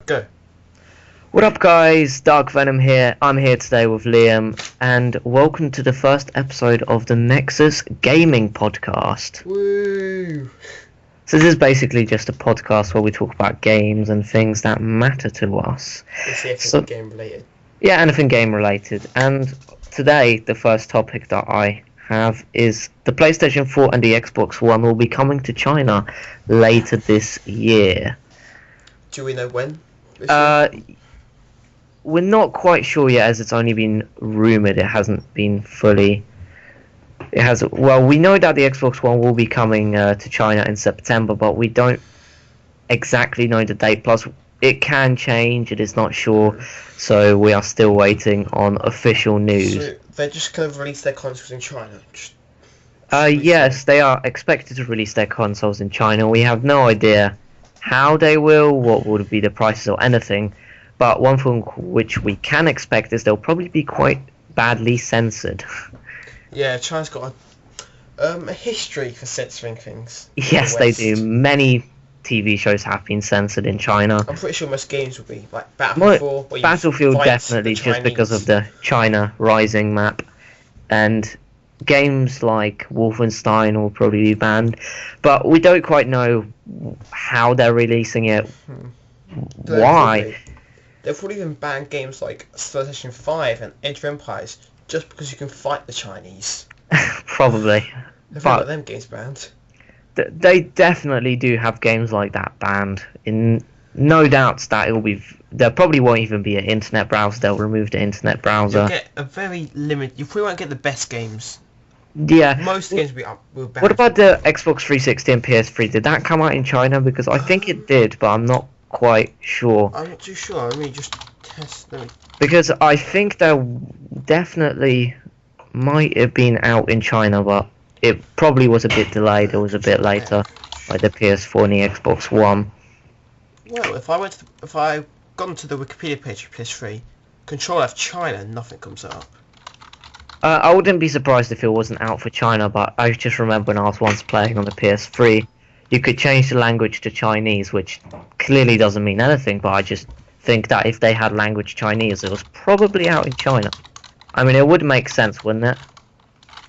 Go. What up guys, Dark Venom here. I'm here today with Liam and welcome to the first episode of the Nexus gaming podcast. Woo! So this is basically just a podcast where we talk about games and things that matter to us. It's anything game related. Yeah, anything game related. And today the first topic that I have is the PlayStation 4 and the Xbox One will be coming to China later this year. Do we know when? We're not quite sure yet, as it's only been rumored. It hasn't been fully. Well, we know that the Xbox One will be coming to China in September, but we don't exactly know the date. Plus, it can change. It is not sure, so we are still waiting on official news. So they're just going to release their consoles in China. Yes, they are expected to release their consoles in China. We have no idea how they will, what would be the prices or anything. But one thing which we can expect is they'll probably be quite badly censored. Yeah, China's got a history for censoring things. Yes, they do. Many TV shows have been censored in China. I'm pretty sure most games will be like Battlefield. Battlefield definitely, just because of the China Rising map, and games like Wolfenstein will probably be banned. But we don't quite know how they're releasing it. Why? They'll probably even ban games like Civilization 5 and Age of Empires just because you can fight the Chinese. Probably. They've got them games banned. They definitely do have games like that banned. In no doubts that it will be. There probably won't even be an internet browser. They'll remove the internet browser. You'll get a very limited. You probably won't get the best games. Yeah. Most games will be banned. What about the Xbox 360 and PS3? Did that come out in China? Because I think it did, but I'm not quite sure. I'm not too sure. Let me just test them. Because I think there definitely might have been out in China, but it probably was a bit delayed. It was a bit later, like the PS4 and the Xbox One. Well, if I gone to the Wikipedia page for PS3, Control F China, nothing comes up. I wouldn't be surprised if it wasn't out for China, but I just remember when I was once playing on the PS3, you could change the language to Chinese, which clearly doesn't mean anything, but I just think that if they had language Chinese, it was probably out in China. I mean, it would make sense, wouldn't it?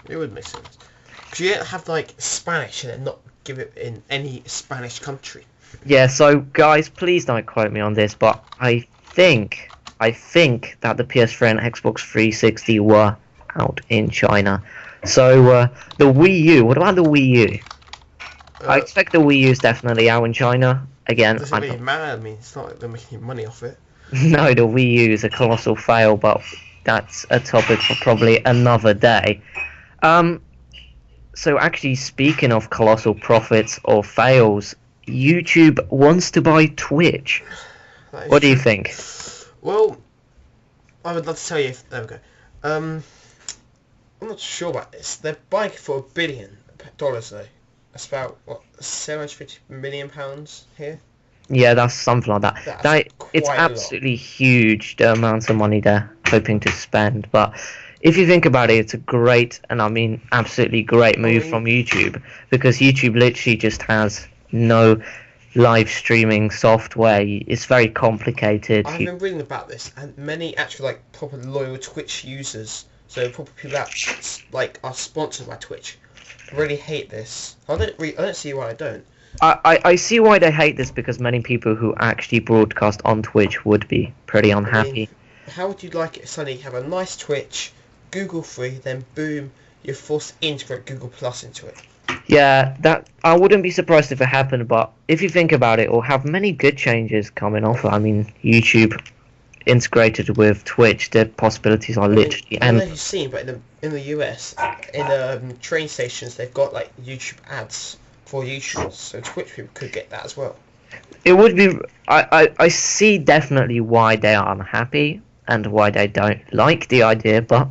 It would make sense. Because you don't have, like, Spanish and then not give it in any Spanish country. Yeah, so, guys, please don't quote me on this, but I think that the PS3 and Xbox 360 were out in China. So, the Wii U, what about the Wii U? I expect the Wii U is definitely out in China. Again, doesn't really matter. I mean, it's not like they're making money off it. No, the Wii U is a colossal fail, but that's a topic for probably another day. So actually, speaking of colossal profits or fails, YouTube wants to buy Twitch. What do you think? Well, I would love to tell you if... There we go. I'm not sure about this. They're buying it for $1 billion though. That's about, what, £750 million here? Yeah, that's something like that. It's absolutely huge, the amount of money they're hoping to spend. But if you think about it, it's a great, and I mean absolutely great move from YouTube. Because YouTube literally just has no live streaming software. It's very complicated. I've been reading about this, and many actually, like, proper loyal Twitch users, so proper people that, like, are sponsored by Twitch, really hate this. I don't see why I don't. I see why they hate this, because many people who actually broadcast on Twitch would be pretty unhappy. I mean, how would you like it if suddenly you have a nice Twitch, Google free, then boom, you're forced to integrate Google Plus into it? Yeah, that I wouldn't be surprised if it happened, but if you think about it, it'll have many good changes coming off. I mean, YouTube integrated with Twitch, the possibilities are literally endless. I don't know if you've seen, but in the US, in the train stations, they've got like YouTube ads for YouTube, so Twitch people could get that as well. It would be. I see definitely why they are unhappy and why they don't like the idea, but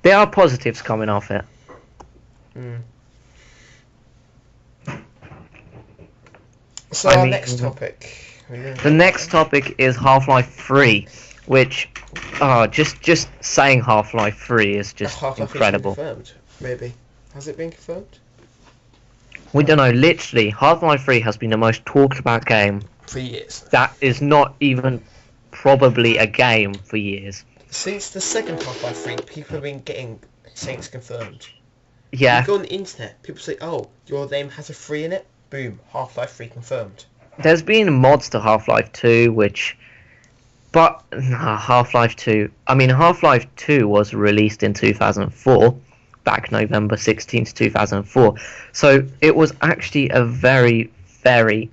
there are positives coming off it. So our next topic. The next topic is Half-Life 3, which, just saying Half-Life 3 is just incredible. Confirmed, maybe. Has it been confirmed? We don't know. Literally, Half-Life 3 has been the most talked about game 3 years. That is not even probably a game for years. Since the second Half-Life 3, people have been saying it's confirmed. Yeah. You go on the internet, people say, oh, your name has a 3 in it. Boom, Half-Life 3 confirmed. There's been mods to Half-Life 2, but Half-Life 2... I mean, Half-Life 2 was released in 2004, back November 16th, 2004. So it was actually a very, very,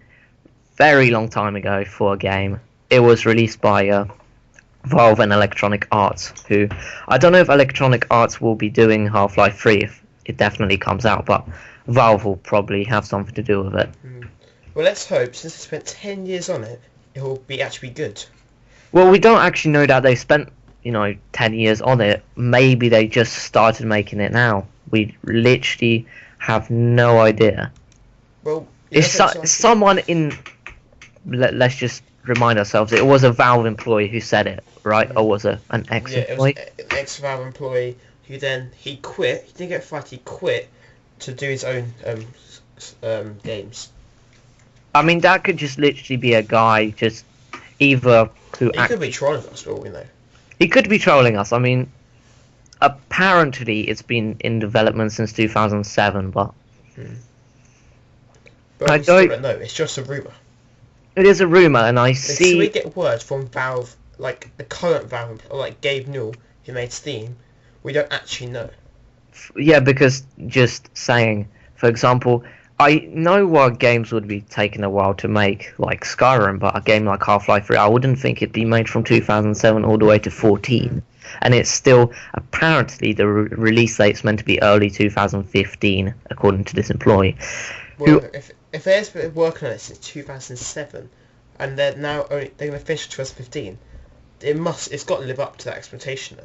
very long time ago for a game. It was released by Valve and Electronic Arts, who... I don't know if Electronic Arts will be doing Half-Life 3 if it definitely comes out, but Valve will probably have something to do with it. Well, let's hope, since they spent 10 years on it, it will actually good. Well, we don't actually know that they spent, 10 years on it. Maybe they just started making it now. We literally have no idea. Well, someone in... Let's just remind ourselves, it was a Valve employee who said it, right? Or was it an ex-employee? Yeah, it was an ex-Valve employee who then, he quit. He didn't get fired, he quit to do his own games. I mean, that could just literally be a guy just either who... He could be trolling us, for all we know. He could be trolling us. I mean, apparently it's been in development since 2007, but... But I still don't know. It's just a rumour. It is a rumour, and I see... Until we get word from Valve, like the current Valve, or like Gabe Newell, who made Steam, we don't actually know. Yeah, because just saying, for example, I know what games would be taking a while to make, like Skyrim, but a game like Half-Life 3, I wouldn't think it'd be made from 2007 all the way to 14. And it's still, apparently, the release date's meant to be early 2015, according to this employee. Well, if they've been working on it since 2007, and they're going to finish 2015, it's got to live up to that expectation, though.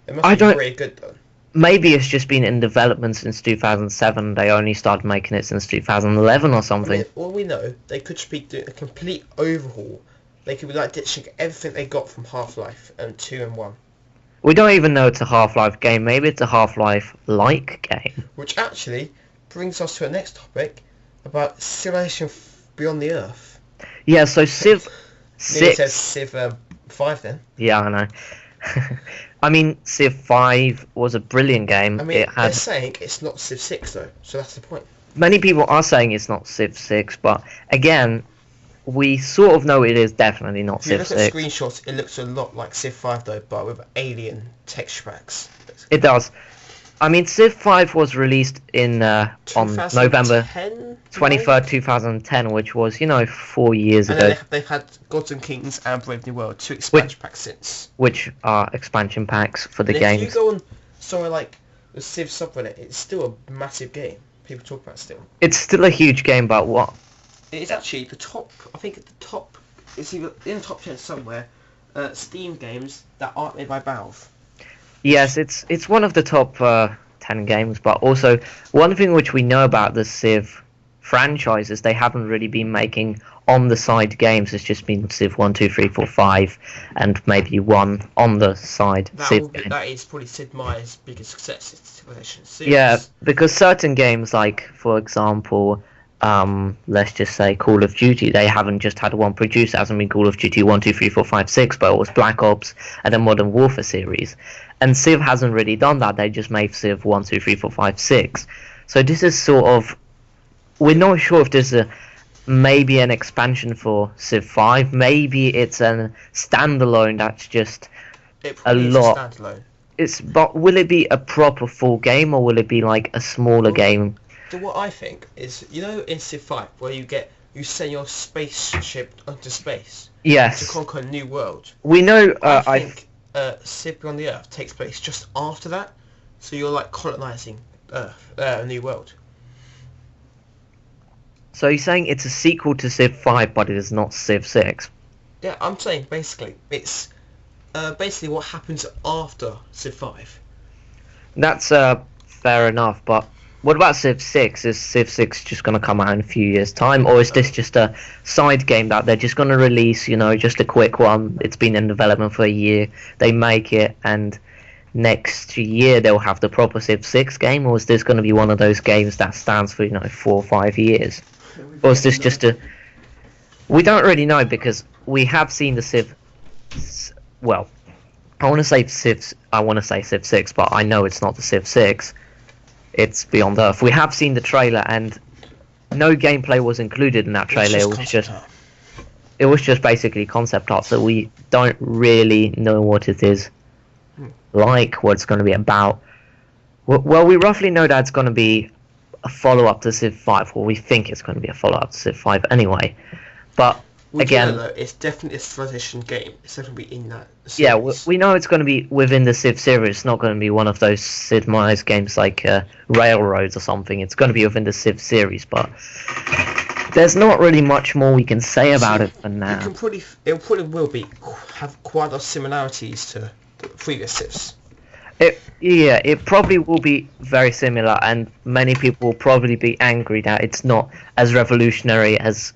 It must be really good, though. Maybe it's just been in development since 2007. They only started making it since 2011 or something. I mean, all we know, they could just be doing a complete overhaul. They could be like ditching everything they got from Half-Life and 2 and 1. We don't even know it's a Half-Life game. Maybe it's a Half-Life-like game. Which actually brings us to our next topic about Civilization Beyond the Earth. Yeah, so Civ 6... It says Civ 5 then. Yeah, I know. I mean, Civ 5 was a brilliant game. I mean, they're saying it's not Civ 6 though, so that's the point. Many people are saying it's not Civ 6, but again, we sort of know it is definitely not Civ 6. If you look at screenshots, it looks a lot like Civ 5 though, but with alien texture packs. It does. I mean, Civ 5 was released in on November 23rd, 2010, which was, 4 years ago. And they've had Gods and Kings and Brave New World, 2 expansion packs since. Which are expansion packs for the games. If you go on somewhere like the Civ subreddit, it's still a massive game. People talk about it still. It's still a huge game, but what? It is actually the top, I think at the top, it's either in the top 10 somewhere, Steam games that aren't made by Valve. Yes, it's one of the top 10 games, but also one thing which we know about the Civ franchise is they haven't really been making on the side games. It's just been Civ 1, 2, 3, 4, 5, and maybe one on the side Civ game. That is probably Sid Meier's biggest success. Yeah, because certain games, like for example, let's just say Call of Duty, they haven't just had one produced. It hasn't been Call of Duty 1, 2, 3, 4, 5, 6, but it was Black Ops and the Modern Warfare series. And Civ hasn't really done that. They just made Civ 1, 2, 3, 4, 5, 6. So this is sort of... We're not sure if there's maybe an expansion for Civ 5. Maybe it's a standalone that's just a lot. But will it be a proper full game, or will it be like a smaller game? So what I think is, in Civ 5, where you send your spaceship onto space. Yes. To conquer a new world. We know. I think Civ Beyond the Earth takes place just after that, so you're like colonizing Earth, a new world. So you're saying it's a sequel to Civ 5, but it is not Civ 6? Yeah, I'm saying basically it's basically what happens after Civ 5. That's fair enough, but what about Civ 6? Is Civ 6 just going to come out in a few years' time, or is this just a side game that they're just going to release, just a quick one? It's been in development for a year, they make it, and next year they'll have the proper Civ 6 game, or is this going to be one of those games that stands for, 4 or 5 years? Or is this just a... We don't really know because we have seen the Civ. Well, I want to say Civ 6, but I know it's not the Civ 6. It's Beyond Earth. We have seen the trailer, and no gameplay was included in that trailer. It was just basically concept art, so we don't really know what it is like, what it's going to be about. Well, we roughly know that it's going to be a follow-up to Civ 5, or we think it's going to be a follow-up to Civ 5 anyway. But again, though, it's definitely a Civilization game. It's definitely in that series. Yeah, we know it's going to be within the Civ series. It's not going to be one of those Sid-Meier's games like Railroads or something. It's going to be within the Civ series, but there's not really much more we can say about it for now. It probably will have quite a lot of similarities to the previous Civs. It probably will be very similar, and many people will probably be angry that it's not as revolutionary as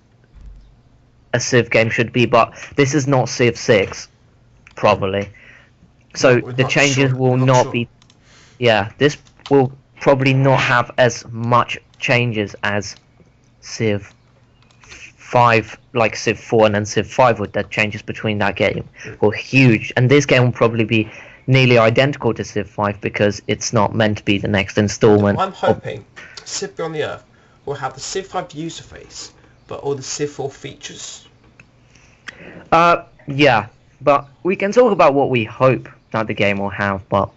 a Civ game should be, but this is not Civ 6, probably. So the changes will not be... Yeah, this will probably not have as much changes as Civ 5, like Civ 4 and then Civ 5, with the changes between that game were huge. And this game will probably be nearly identical to Civ 5 because it's not meant to be the next installment. I'm hoping Civ Beyond the Earth will have the Civ 5 user face, but all the Civ 4 features. Yeah, but we can talk about what we hope that the game will have, but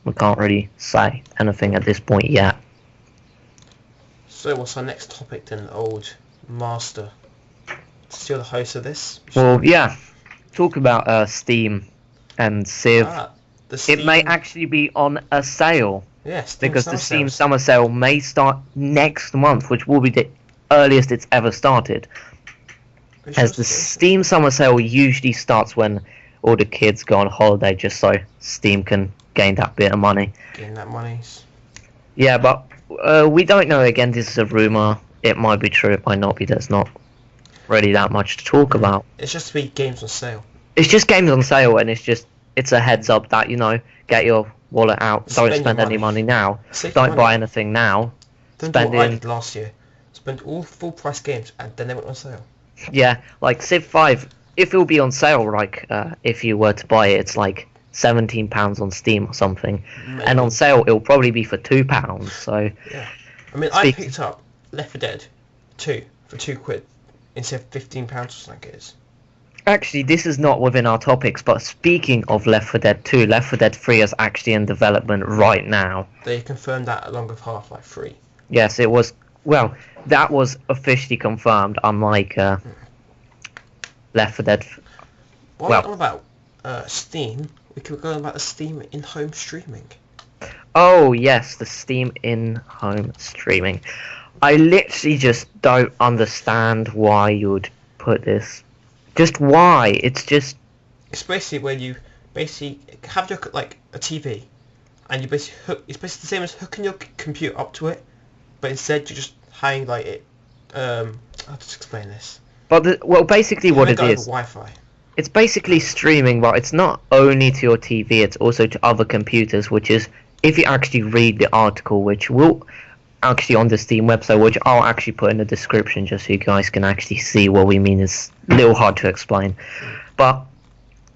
we can't really say anything at this point yet. So what's our next topic then, old master? Still the host of this? Well, yeah, talk about Steam and Civ. It may actually be on a sale. Yes, because the Steam Summer Sale may start next month, which will be the earliest it's ever started. As the Steam Summer Sale usually starts when all the kids go on holiday, just so Steam can gain that bit of money. Gain that money. Yeah, but we don't know. Again, this is a rumor. It might be true. It might not be. There's not really that much to talk about. It's just to be games on sale. It's just games on sale, and it's a heads up that, get your wallet out. Don't spend any money now. Don't buy anything now. Don't do what I did last year. Spend all full price games and then they went on sale. Yeah, like Civ 5, if it will be on sale, like if you were to buy it, it's like £17 on Steam or something. Maybe. And on sale, it will probably be for £2. So yeah, I mean, I picked up Left 4 Dead 2 for £2 instead of £15 or something it is. Actually, this is not within our topics, but speaking of Left 4 Dead 2, Left 4 Dead 3 is actually in development right now. They confirmed that along with Half-Life 3. Yes, it was. Well, that was officially confirmed, unlike Left 4 Dead. What about Steam? We could go about the Steam in-home streaming. Oh yes, the Steam in-home streaming. I literally just don't understand why you would put this. Just why? It's basically where you have your like a TV, and you basically hook. It's basically the same as hooking your computer up to it, but instead you're just having like it. How to explain this? But basically what it is. Wi-Fi. It's basically streaming, but it's not only to your TV. It's also to other computers, which is, if you actually read the article, which will actually on the Steam website, which I'll actually put in the description just so you guys can actually see what we mean. Is a little hard to explain, but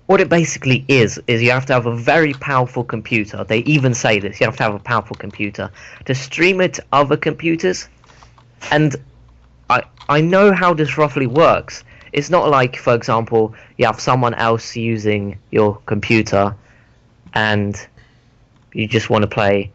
what it basically is you have to have a very powerful computer. They even say this: you have to have a powerful computer to stream it to other computers. And I know how this roughly works. It's not like, for example, you have someone else using your computer and you just want to play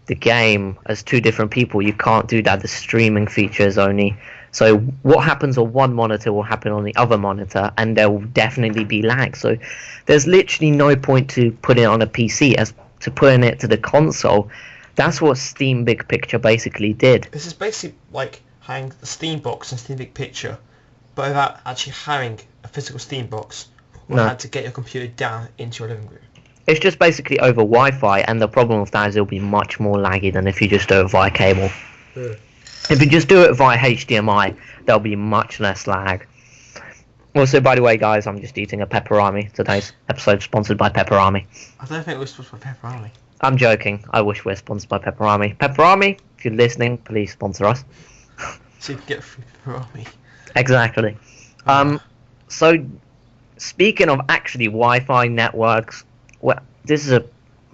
the game as two different people. You can't do that. The streaming feature is only. So what happens on one monitor will happen on the other monitor, and there will definitely be lag. So there's literally no point to put it on a PC as to putting it to the console. That's what Steam Big Picture basically did. This is basically like having the Steam box and Steam Big Picture, but without actually having a physical Steam box, or had to get your computer down into your living room. It's just basically over Wi-Fi, and the problem with that is it'll be much more laggy than if you just do it via cable. Yeah. If you just do it via HDMI, there'll be much less lag. Also, by the way, guys, I'm just eating a pepperami. Today's episode sponsored by Pepperami. I don't think we're sponsored by Pepperami. I'm joking. I wish we're sponsored by Pepperami. Pepperami, if you're listening, please sponsor us. So you can get free Pepperami. Exactly. So speaking of actually Wi-Fi networks, well, this is a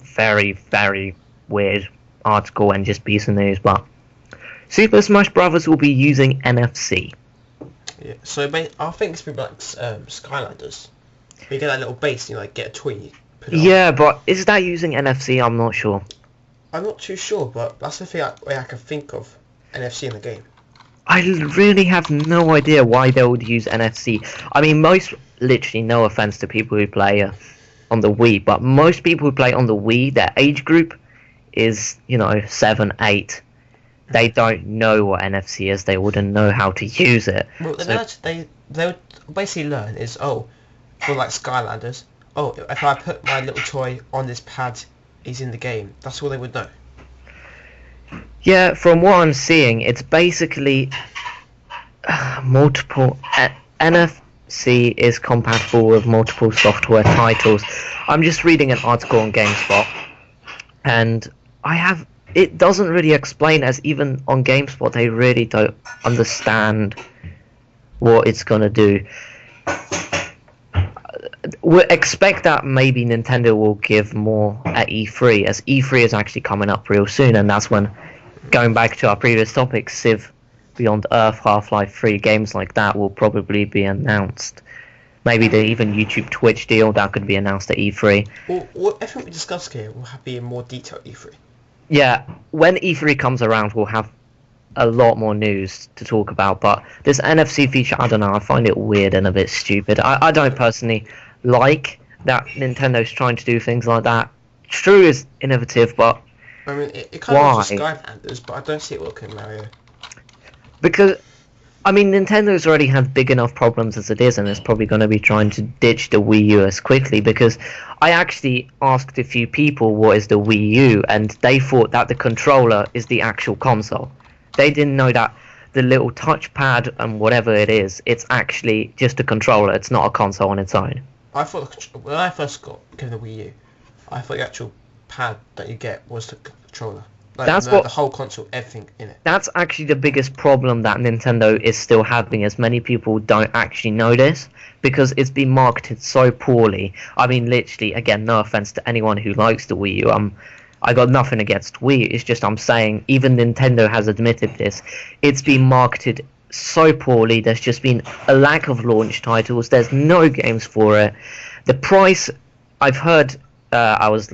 very, very weird article and just piece of news, but Super Smash Bros. Will be using NFC. Yeah. So I think it's been like Skylanders. You get that little base, and you like get a toy. And you put it Yeah, but is that using NFC? I'm not sure. I'm not too sure, but that's the way I can think of NFC in the game. I really have no idea why they would use NFC. I mean, literally, no offense to people who play on the Wii, but most people who play on the Wii, their age group is, 7, 8. They don't know what NFC is. They wouldn't know how to use it. Well, they would basically learn is, for like Skylanders, if I put my little toy on this pad, he's in the game. That's all they would know. Yeah, from what I'm seeing, it's basically multiple... NFC is compatible with multiple software titles. I'm just reading an article on GameSpot, and it doesn't really explain, as even on GameSpot they really don't understand what it's gonna do. We expect that maybe Nintendo will give more at E3, as E3 is actually coming up real soon, and that's when, going back to our previous topic, Civ, Beyond Earth, Half-Life 3, games like that will probably be announced. Maybe the even YouTube Twitch deal that could be announced at E3. Well, everything we discussed here will be in more detail at E3. Yeah, when E3 comes around, we'll have a lot more news to talk about, but this NFC feature, I don't know, I find it weird and a bit stupid. I don't personally like that Nintendo's trying to do things like that. It's true, it's innovative, but I mean, it kind of works with Skylanders, but I don't see it working in Mario. Because, I mean, Nintendo's already had big enough problems as it is, and it's probably going to be trying to ditch the Wii U as quickly, because I actually asked a few people what is the Wii U, and they thought that the controller is the actual console. They didn't know that the little touchpad and whatever it is, it's actually just a controller, it's not a console on its own. I thought, when I first got given the Wii U, I thought the actual pad that you get was the controller. Like, that's the whole console, everything in it. That's actually the biggest problem that Nintendo is still having, as many people don't actually know this, because it's been marketed so poorly. I mean, literally, again, no offense to anyone who likes the Wii U, I got nothing against Wii, it's just I'm saying, even Nintendo has admitted this, it's been marketed so poorly, there's just been a lack of launch titles, there's no games for it. The price, I've heard, I was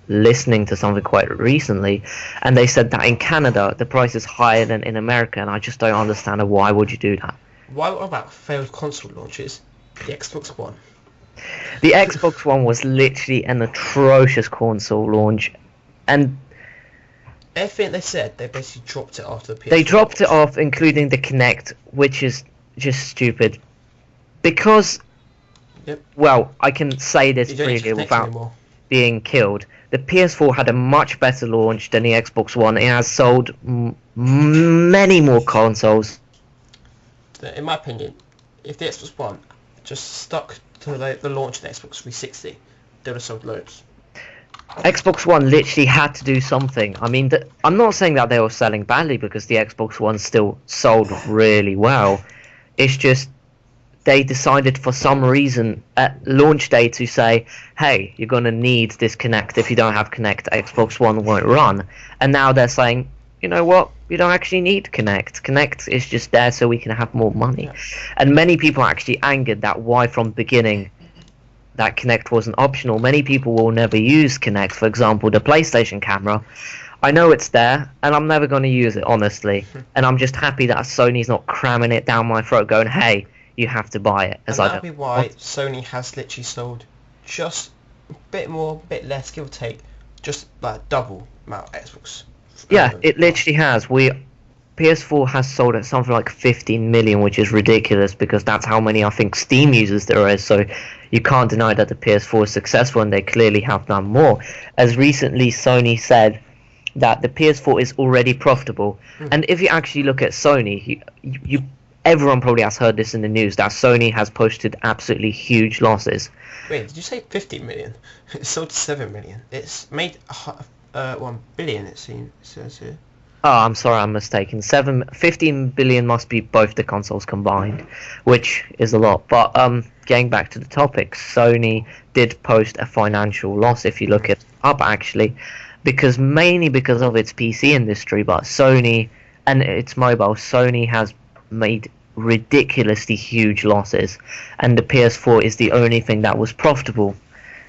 listening to something quite recently, and they said that in Canada the price is higher than in America, and I just don't understand why would you do that. What about failed console launches? The Xbox One. The Xbox One was literally an atrocious console launch, and everything they said, they basically dropped it after the PS4. They dropped it off, including the Kinect, which is just stupid. Because, well, I can say this freely without being killed. The PS4 had a much better launch than the Xbox One. It has sold many more consoles. In my opinion, if the Xbox One just stuck to the launch of the Xbox 360, they would have sold loads. Xbox One literally had to do something. I mean, I'm not saying that they were selling badly, because the Xbox One still sold really well. It's just they decided for some reason at launch day to say, hey, you're going to need this Kinect. If you don't have Kinect, Xbox One won't run. And now they're saying, you know what, we don't actually need Kinect. Kinect is just there so we can have more money. Yeah. And many people are actually angered that why from beginning that Kinect wasn't optional. Many people will never use Kinect. For example, the PlayStation camera. I know it's there, and I'm never going to use it, honestly. And I'm just happy that Sony's not cramming it down my throat going, hey, you have to buy it. And that'll be why Sony has literally sold just a bit more, a bit less, give or take, just like double amount of Xbox. Yeah, it literally has. PS4 has sold at something like 15 million, which is ridiculous, because that's how many, I think, Steam users there is. So you can't deny that the PS4 is successful, and they clearly have done more. As recently Sony said that the PS4 is already profitable. And if you actually look at Sony, everyone probably has heard this in the news, that Sony has posted absolutely huge losses. Wait, did you say 50 million? It sold 7 million. It's made 1 billion, it says here. Oh, I'm sorry, I'm mistaken. 15 billion must be both the consoles combined, which is a lot. But getting back to the topic, Sony did post a financial loss if you look it up actually, mainly because of its PC industry, but Sony and its mobile, Sony has made ridiculously huge losses, and the PS4 is the only thing that was profitable,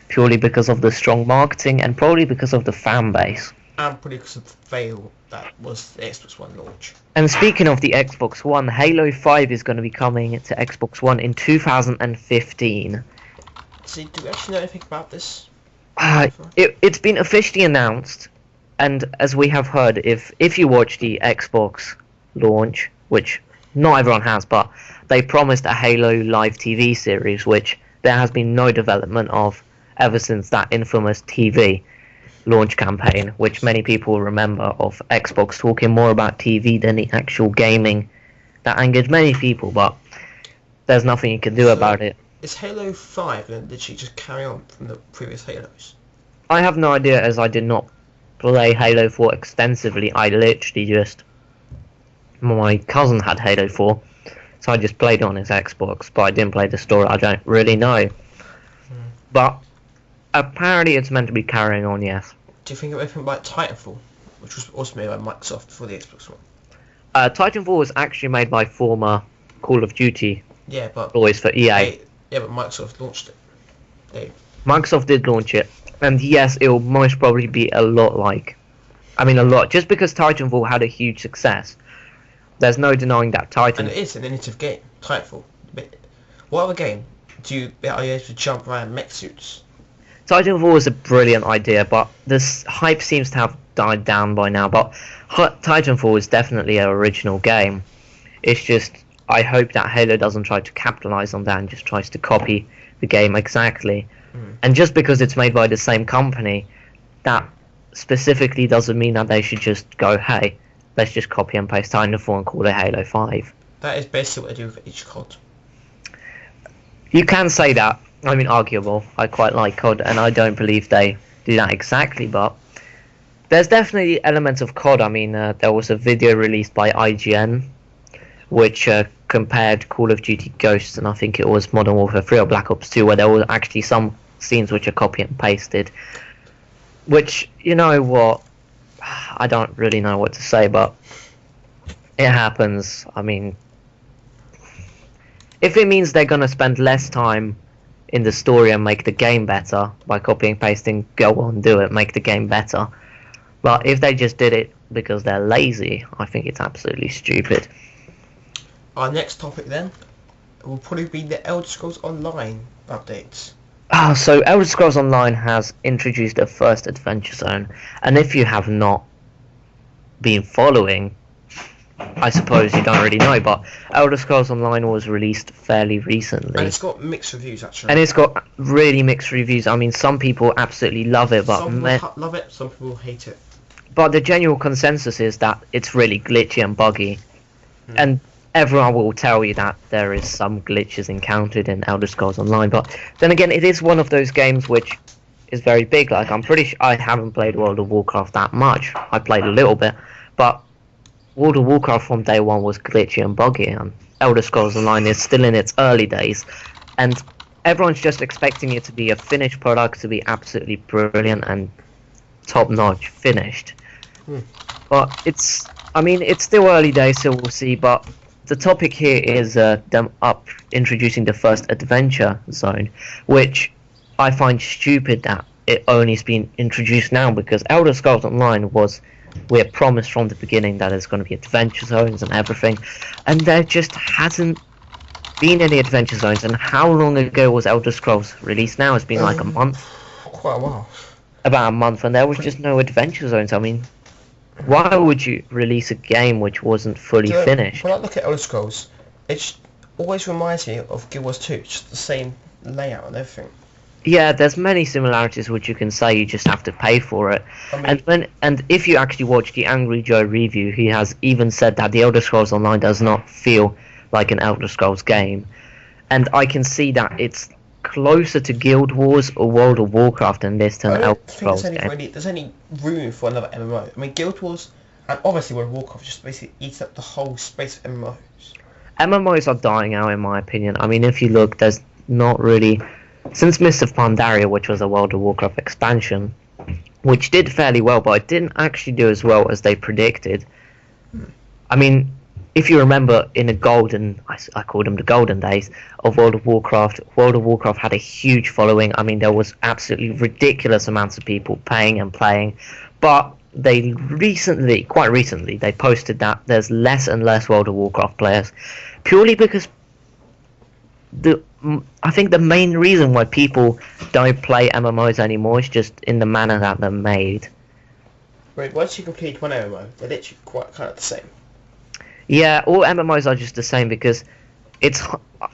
purely because of the strong marketing and probably because of the fan base. And probably because of the fail that was the Xbox One launch. And speaking of the Xbox One, Halo 5 is going to be coming to Xbox One in 2015. See, do we actually know anything about this? It's been officially announced, and as we have heard, if you watch the Xbox launch, which not everyone has, but they promised a Halo live TV series, which there has been no development of ever since that infamous TV launch campaign, which many people remember of Xbox talking more about TV than the actual gaming. That angered many people, but there's nothing you can do about it. Is Halo 5 going to literally just carry on from the previous Halos? I have no idea, as I did not play Halo 4 extensively. I literally just... My cousin had Halo 4, so I just played on his Xbox, but I didn't play the story. I don't really know. But apparently it's meant to be carrying on, yes. Do you think of anything like Titanfall, which was also made by Microsoft for the Xbox One? Titanfall was actually made by former Call of Duty employees for EA. But Microsoft launched it. Microsoft did launch it, and yes, it will most probably be a lot like... I mean, a lot. Just because Titanfall had a huge success, there's no denying that And it is an innovative game, Titanfall. But what other game are you able to jump around mech suits? Titanfall was a brilliant idea, but this hype seems to have died down by now. But Titanfall is definitely an original game. It's just, I hope that Halo doesn't try to capitalize on that and just tries to copy the game exactly. And just because it's made by the same company, that specifically doesn't mean that they should just go, hey, let's just copy and paste Titanfall and call it Halo 5. That is basically what they do with each COD. You can say that. I mean, arguable. I quite like COD, and I don't believe they do that exactly, but there's definitely elements of COD. I mean, there was a video released by IGN, which compared Call of Duty Ghosts, and I think it was Modern Warfare 3 or Black Ops 2, where there were actually some scenes which are copy and pasted. Which, you know what, I don't really know what to say, but it happens. I mean, if it means they're going to spend less time in the story and make the game better by copying and pasting, go on, do it, make the game better. But if they just did it because they're lazy, I think it's absolutely stupid. Our next topic then will probably be the Elder Scrolls Online updates. So Elder Scrolls Online has introduced a first adventure zone, and if you have not been following, I suppose you don't really know, but Elder Scrolls Online was released fairly recently. And it's got mixed reviews, actually. And it's got really mixed reviews. I mean, some people absolutely love it, but some people love it, some people hate it. But the general consensus is that it's really glitchy and buggy. And everyone will tell you that there is some glitches encountered in Elder Scrolls Online. But then again, it is one of those games which is very big. Like, I'm pretty sure I haven't played World of Warcraft that much. I played a little bit, but World of Warcraft from day one was glitchy and buggy, and Elder Scrolls Online is still in its early days, and everyone's just expecting it to be a finished product, to be absolutely brilliant and top-notch finished. But it's still early days, so we'll see. But the topic here is them introducing the first adventure zone, which I find stupid that it only's been introduced now, because Elder Scrolls Online we're promised from the beginning that there's going to be adventure zones and everything, and there just hasn't been any adventure zones. And how long ago was Elder Scrolls released now? It's been like a month. Quite a while. About a month, and there was just no adventure zones. I mean, why would you release a game which wasn't fully finished? When I look at Elder Scrolls, it always reminds me of Guild Wars 2, just the same layout and everything. Yeah, there's many similarities which you can say, you just have to pay for it. I mean, and if you actually watch the Angry Joe review, he has even said that the Elder Scrolls Online does not feel like an Elder Scrolls game. And I can see that it's closer to Guild Wars or World of Warcraft than this to an Elder Scrolls game. There's any room for another MMO. I mean, Guild Wars And obviously World of Warcraft just basically eats up the whole space of MMOs. MMOs are dying out in my opinion. I mean, if you look, there's not really... Since Mists of Pandaria, which was a World of Warcraft expansion, which did fairly well, but it didn't actually do as well as they predicted. I mean, if you remember in the I called them the golden days of World of Warcraft had a huge following. I mean, there was absolutely ridiculous amounts of people paying and playing, but they quite recently, they posted that there's less and less World of Warcraft players, purely because I think the main reason why people don't play MMOs anymore is just in the manner that they're made. Right, once you complete one MMO, they're literally quite kind of the same. Yeah, all MMOs are just the same because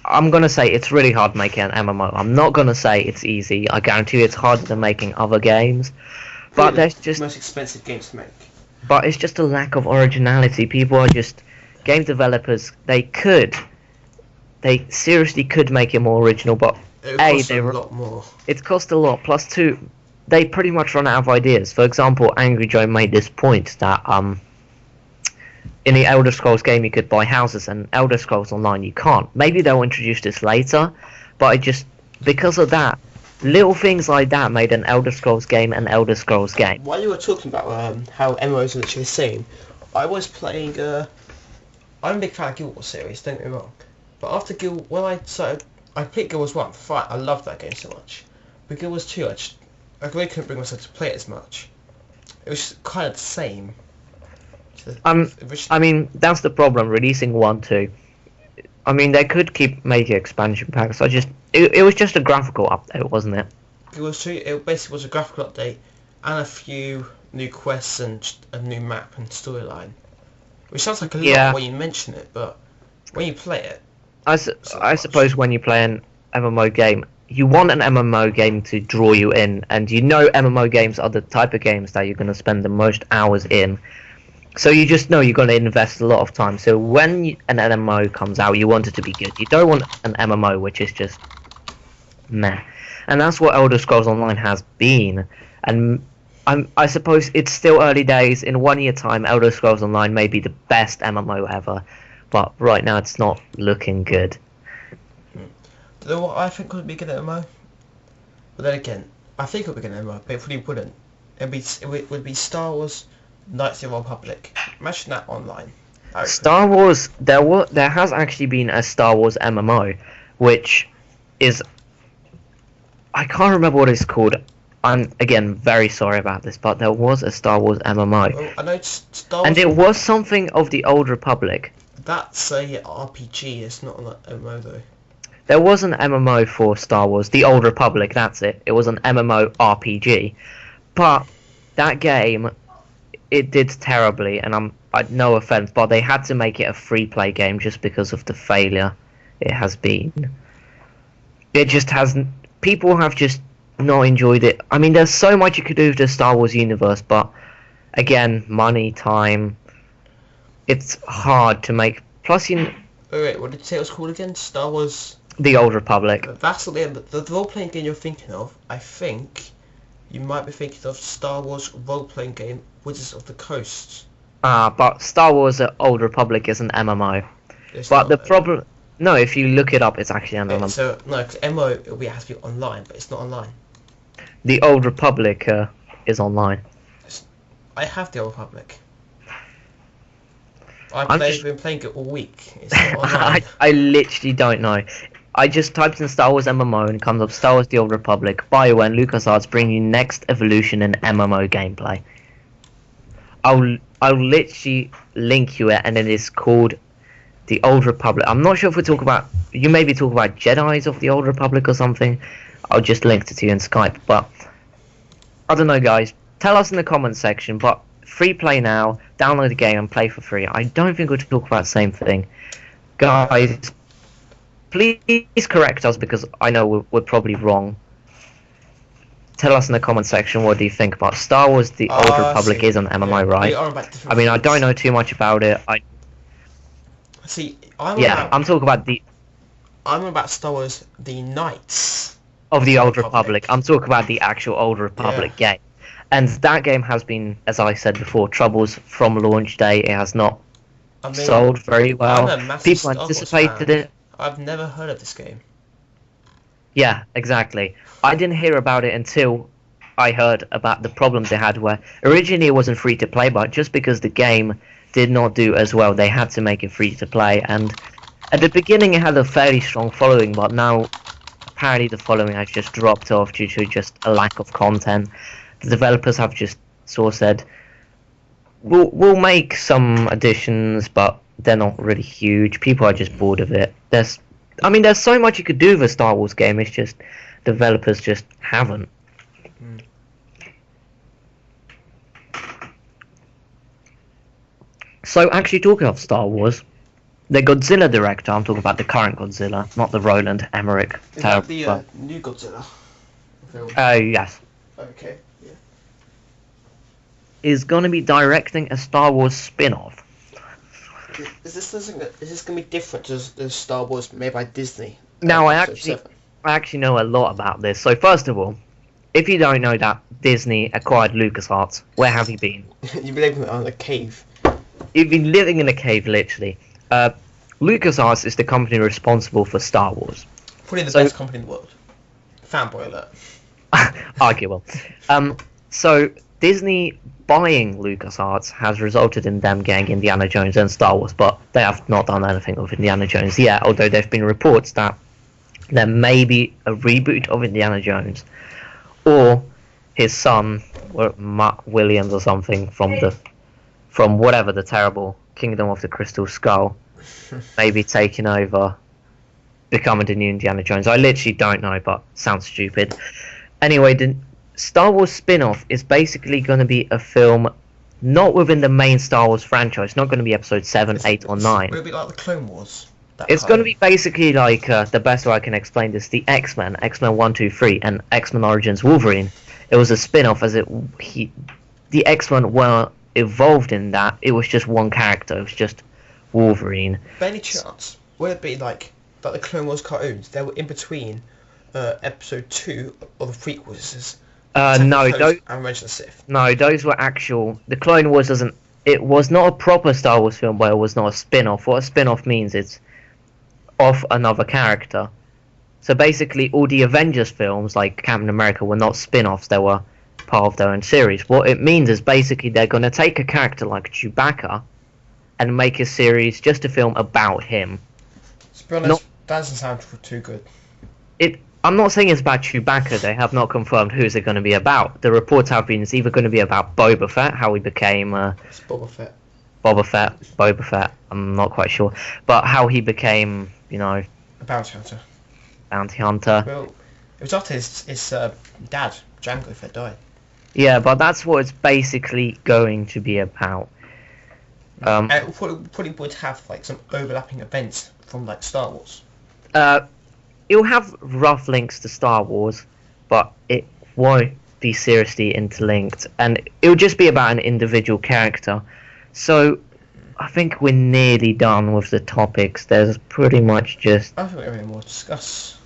I'm gonna say it's really hard making an MMO. I'm not gonna say it's easy. I guarantee you it's harder than making other games. But there's just the most expensive games to make. But it's just a lack of originality. People are just game developers. They seriously could make it more original, but it costs a lot more. It costs a lot. Plus, two, they pretty much run out of ideas. For example, Angry Joe made this point that in the Elder Scrolls game you could buy houses, and Elder Scrolls Online you can't. Maybe they'll introduce this later, but because of that, little things like that made an Elder Scrolls game an Elder Scrolls game. While you were talking about how MMOs are literally the same, I was playing. I'm a big fan of Guild Wars series. Don't get me wrong, but after I played Guild Wars 1 for fun. I loved that game so much. But Guild Wars 2, I really couldn't bring myself to play it as much. It was kind of the same. I mean, that's the problem, releasing 1-2. I mean, they could keep making expansion packs. It was just a graphical update, wasn't it? It basically was a graphical update and a few new quests and a new map and storyline. Which sounds like a lot when you mention it, but when you play it... I suppose when you play an MMO game, you want an MMO game to draw you in, and you know MMO games are the type of games that you're going to spend the most hours in. So you just know you're going to invest a lot of time. So when an MMO comes out, you want it to be good. You don't want an MMO which is just meh. And that's what Elder Scrolls Online has been. And I suppose it's still early days. In 1 year time, Elder Scrolls Online may be the best MMO ever. But right now it's not looking good. Do you know what I think would be a good MMO? But then again, I think it would be a good MMO, but it probably wouldn't. It would be Star Wars Knights of the Old Republic. Imagine that online. Star Wars, there has actually been a Star Wars MMO, which is... I can't remember what it's called. I'm, again, very sorry about this, but there was a Star Wars MMO. Well, I know Star Wars... And it was something of the Old Republic. That's a RPG, it's not an MMO though. There was an MMO for Star Wars, the Old Republic, that's it. It was an MMO RPG. But that game... It did terribly, and no offense, but they had to make it a free-play game just because of the failure it has been. It just hasn't... People have just not enjoyed it. I mean, there's so much you could do with the Star Wars universe, but again, money, time... It's hard to make... Plus, Wait, what did you say it was called again? Star Wars... The Old Republic. That's the role-playing game you're thinking of, I think... You might be thinking of Star Wars role-playing game, Wizards of the Coast. But Star Wars Old Republic is an MMO. But the problem... No, if you look it up, it's actually an MMO. So, no, because MMO it has to be online, but it's not online. The Old Republic is online. I have the Old Republic. I've been playing it all week. It's not online. I literally don't know. I just typed in Star Wars MMO and it comes up Star Wars The Old Republic, BioWare and LucasArts bring you next evolution in MMO gameplay. I'll literally link you it, and it is called The Old Republic. I'm not sure if we're talking about... You maybe talk about Jedis of The Old Republic or something. I'll just link it to you in Skype, but... I don't know, guys. Tell us in the comments section, but free play now, download the game and play for free. I don't think we're talking about the same thing. Guys... Please correct us, because I know we're probably wrong. Tell us in the comment section what do you think about Star Wars The Old Republic is an MMO, right? I mean, I don't know too much about it. I'm talking about I'm about Star Wars The Knights of the Old Republic. I'm talking about the actual Old Republic game. And that game has been, as I said before, troubles from launch day. It has not sold very well. I'm a massive People Star Wars anticipated fan. it. I've never heard of this game. Yeah, exactly. I didn't hear about it until I heard about the problems they had where originally it wasn't free to play, but just because the game did not do as well, they had to make it free to play. And at the beginning it had a fairly strong following, but now apparently the following has just dropped off due to just a lack of content. The developers have just sort of said, we'll make some additions, but they're not really huge. People are just bored of it. There's so much you could do with a Star Wars game. It's just developers just haven't. So actually, talking of Star Wars, the Godzilla director, I'm talking about the current Godzilla, not the Roland Emmerich. Is that the new Godzilla film? Yes. Okay. Yeah. Is going to be directing a Star Wars spin-off. Is this going to be different to the Star Wars made by Disney? Now, I actually know a lot about this. So first of all, if you don't know that Disney acquired LucasArts, where have you been? You've been living in a cave. You've been living in a cave, literally. LucasArts is the company responsible for Star Wars. Probably the best company in the world. Fanboy alert. Arguable. So Disney buying LucasArts has resulted in them getting Indiana Jones and Star Wars, but they have not done anything with Indiana Jones yet, although there have been reports that there may be a reboot of Indiana Jones, or his son, or Matt Williams or something, from whatever the terrible Kingdom of the Crystal Skull, maybe taking over, becoming the new Indiana Jones. I literally don't know, but sounds stupid. Anyway, the Star Wars spin-off is basically going to be a film not within the main Star Wars franchise. It's not going to be episode 7, 8 or 9. Will it be like the Clone Wars? It's going to be basically like, the best way I can explain this, the X-Men 1, 2, 3, and X-Men Origins Wolverine. It was a spin-off as the X-Men were evolved in that. It was just one character. It was just Wolverine. By any chance, will it be like the Clone Wars cartoons? They were in between episode 2 of the prequels. No, and Revenge of the Sith. No, those were actual. The Clone Wars doesn't. It was not a proper Star Wars film, but it was not a spin-off. What a spin-off means is of another character. So basically, all the Avengers films, like Captain America, were not spin-offs. They were part of their own series. What it means is basically they're going to take a character like Chewbacca and make a series, just a film about him. To be honest, that doesn't sound too good. I'm not saying it's about Chewbacca. They have not confirmed who is it going to be about. The reports have been it's either going to be about Boba Fett, how he became It's Boba Fett. Boba Fett. I'm not quite sure, but how he became, a bounty hunter. Well, it was after his dad, Jango Fett, died. Yeah, but that's what it's basically going to be about. And it probably would have like some overlapping events from like Star Wars. It'll have rough links to Star Wars, but it won't be seriously interlinked, and it'll just be about an individual character. So I think we're nearly done with the topics. There's pretty much just... I think we have any more to discuss.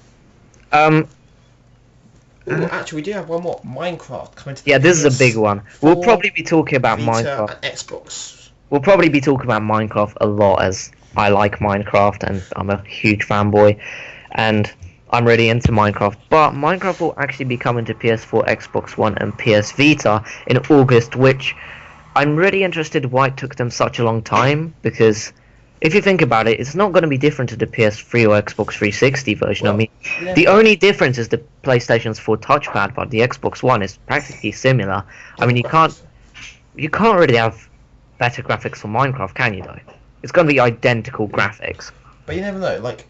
Actually, we do have one more. Minecraft coming to the this is a big one. We'll probably be talking about Vita Minecraft. And Xbox. We'll probably be talking about Minecraft a lot, as I like Minecraft and I'm a huge fanboy. And I'm really into Minecraft, but Minecraft will actually be coming to PS4, Xbox One, and PS Vita in August, which I'm really interested why it took them such a long time, because if you think about it, it's not going to be different to the PS3 or Xbox 360 version. Well, I mean, the only difference is the PlayStation's 4 touchpad, but the Xbox One is practically similar. I mean, you can't really have better graphics for Minecraft, can you, though? It's going to be identical graphics. But you never know, like...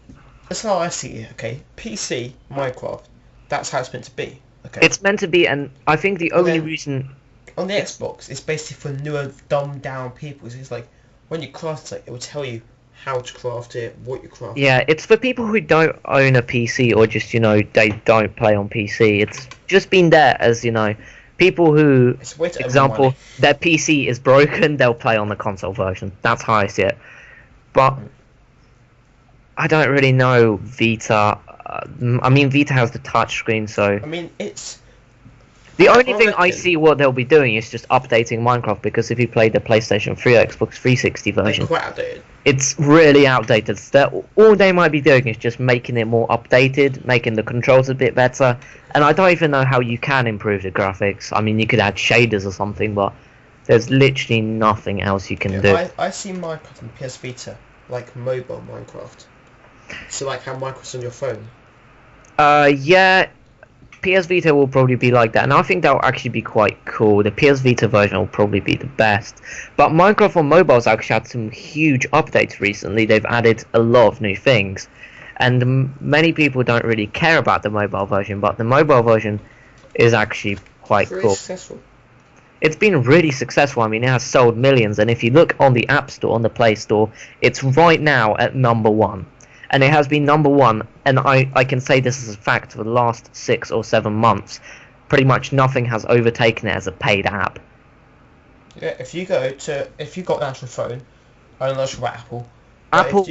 That's how I see it, okay? PC, Minecraft, that's how it's meant to be, okay? It's meant to be, and I think the only reason... On the Xbox, it's basically for newer, dumbed-down people. It's like, when you craft it, it will tell you how to craft it, what you craft. Yeah, it's for people who don't own a PC, or just, they don't play on PC. It's just been there as, people who, for example, their PC is broken, they'll play on the console version. That's how I see it. But... I don't really know Vita. I mean, Vita has the touch screen, so... I mean, it's... The only thing I reckon see what they'll be doing is just updating Minecraft, because if you play the PlayStation 3 or Xbox 360 they're version, quite outdated. it's really outdated. So all they might be doing is just making it more updated, making the controls a bit better. And I don't even know how you can improve the graphics. I mean, you could add shaders or something, but there's literally nothing else you can do. I see Minecraft on PS Vita, like mobile Minecraft. So like how Minecraft's on your phone. Yeah, PS Vita will probably be like that, and I think that will actually be quite cool. The PS Vita version will probably be the best. But Minecraft on mobile's actually had some huge updates recently. They've added a lot of new things, and many people don't really care about the mobile version, but the mobile version is actually quite cool. Successful. It's been really successful. I mean, it has sold millions, and if you look on the App Store, on the Play Store, it's right now at #1. And it has been #1, and I can say this as a fact, for the last 6 or 7 months. Pretty much nothing has overtaken it as a paid app. Yeah, if you got an Android phone, I'm not sure about Apple. Apple,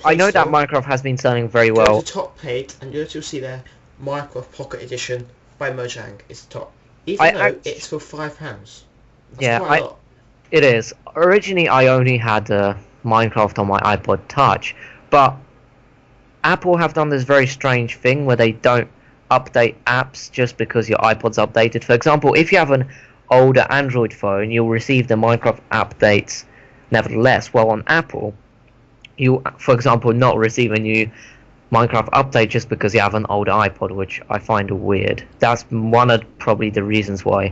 I know that Minecraft has been selling very well. Go to the top page, and you'll see there, Minecraft Pocket Edition by Mojang is the top. Even though it's for £5. That's yeah, quite a lot. It is. Originally, I only had Minecraft on my iPod Touch, but Apple have done this very strange thing where they don't update apps just because your iPod's updated. For example, if you have an older Android phone, you'll receive the Minecraft updates nevertheless. While on Apple, you, for example, not receive a new Minecraft update just because you have an older iPod, which I find weird. That's one of probably the reasons why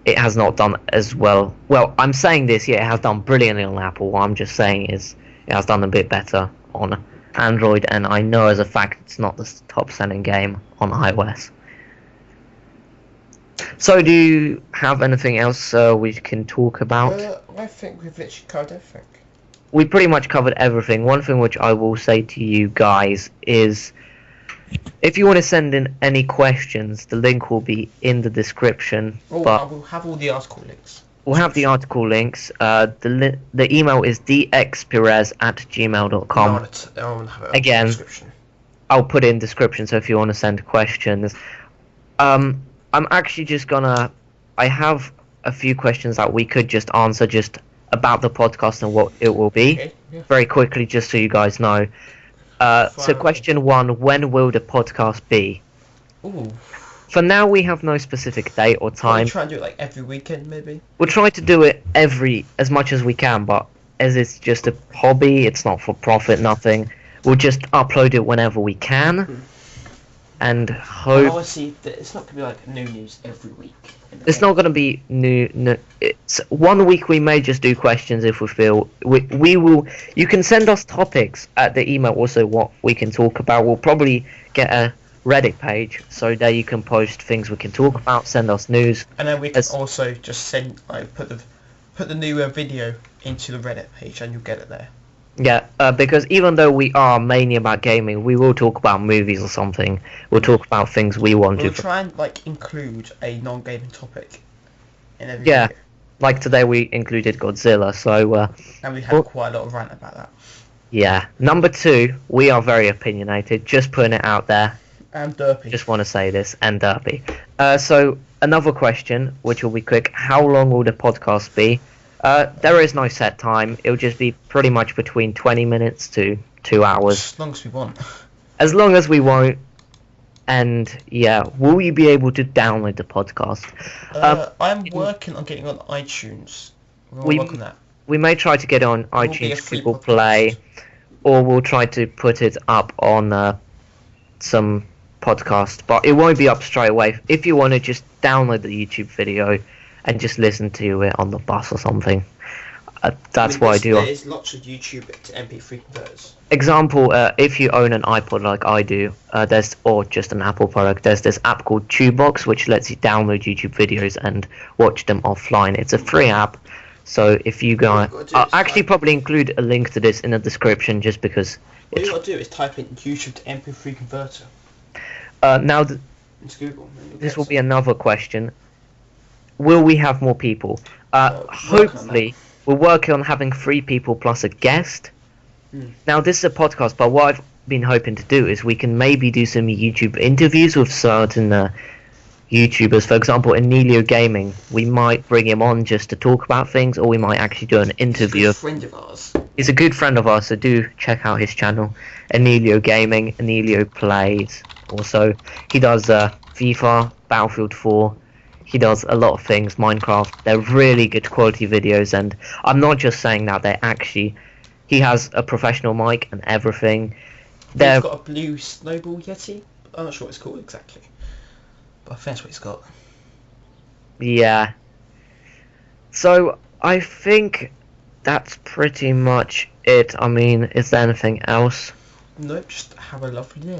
it has not done as well. Well, I'm saying this, yeah, it has done brilliantly on Apple. What I'm just saying is it has done a bit better on Android, and I know as a fact it's not the top selling game on iOS. So do you have anything else we can talk about? I think we've literally covered everything. We pretty much covered everything. One thing which I will say to you guys is, if you want to send in any questions, the link will be in the description. I will have all the article links. We'll have the article links. The email is dxperez@gmail.com. Again, I'll put it in description, so if you want to send questions. I'm actually just gonna... I have a few questions that we could just answer just about the podcast and what it will be. Okay, yeah. Very quickly, just so you guys know. So question 1, when will the podcast be? Ooh. For now, we have no specific date or time. We'll try and do it like every weekend, maybe. We'll try to do it as much as we can, but as it's just a hobby, it's not for profit, nothing. We'll just upload it whenever we can, and hope. Obviously, it's not gonna be like new news every week. It's not gonna be new. It's 1 week we may just do questions if we feel we will. You can send us topics at the email. Also, what we can talk about. We'll probably get a Reddit page, so there you can post things we can talk about, send us news, and then we can also just send put the new video into the Reddit page, and you'll get it there. Yeah, because even though we are mainly about gaming, we will talk about movies or something. We'll talk about things we want to. We'll try and include a non-gaming topic in every video. Like today we included Godzilla, so and we had quite a lot of rant about that. Yeah. Number 2, we are very opinionated, just putting it out there. And derpy. Just want to say this, and derpy. So another question, which will be quick: how long will the podcast be? There is no set time. It'll just be pretty much between 20 minutes to 2 hours. As long as we want. As long as we want. And yeah, will you be able to download the podcast? I'm working on getting on iTunes. We'll work on that. We may try to get on iTunes, Google Play, or we'll try to put it up on some podcast, but it won't be up straight away. If you want to just download the YouTube video and just listen to it on the bus or something, that's what I do. There's lots of YouTube to MP3 converters. Example, if you own an iPod like I do, or just an Apple product, there's this app called Tubebox which lets you download YouTube videos and watch them offline. It's a free app, so if you go, I'll actually probably include a link to this in the description just because. All you got to do is type in YouTube to MP3 converter. Now, into Google. This will be another question. Will we have more people? Hopefully, we're working on having 3 people plus a guest. Now, this is a podcast, but what I've been hoping to do is we can maybe do some YouTube interviews with certain YouTubers. For example, Emilio Gaming, we might bring him on just to talk about things, or we might actually do an interview. He's a good friend of ours. He's a good friend of ours, so do check out his channel, Emilio Gaming. Emilio plays. Also, he does FIFA, Battlefield 4. He does a lot of things, Minecraft. They're really good quality videos, and I'm not just saying that. They actually, he has a professional mic and everything. He's got a blue snowball Yeti. I'm not sure what it's called exactly, but I think that's what he's got. Yeah. So I think that's pretty much it. I mean, is there anything else? Nope, just have a lovely day.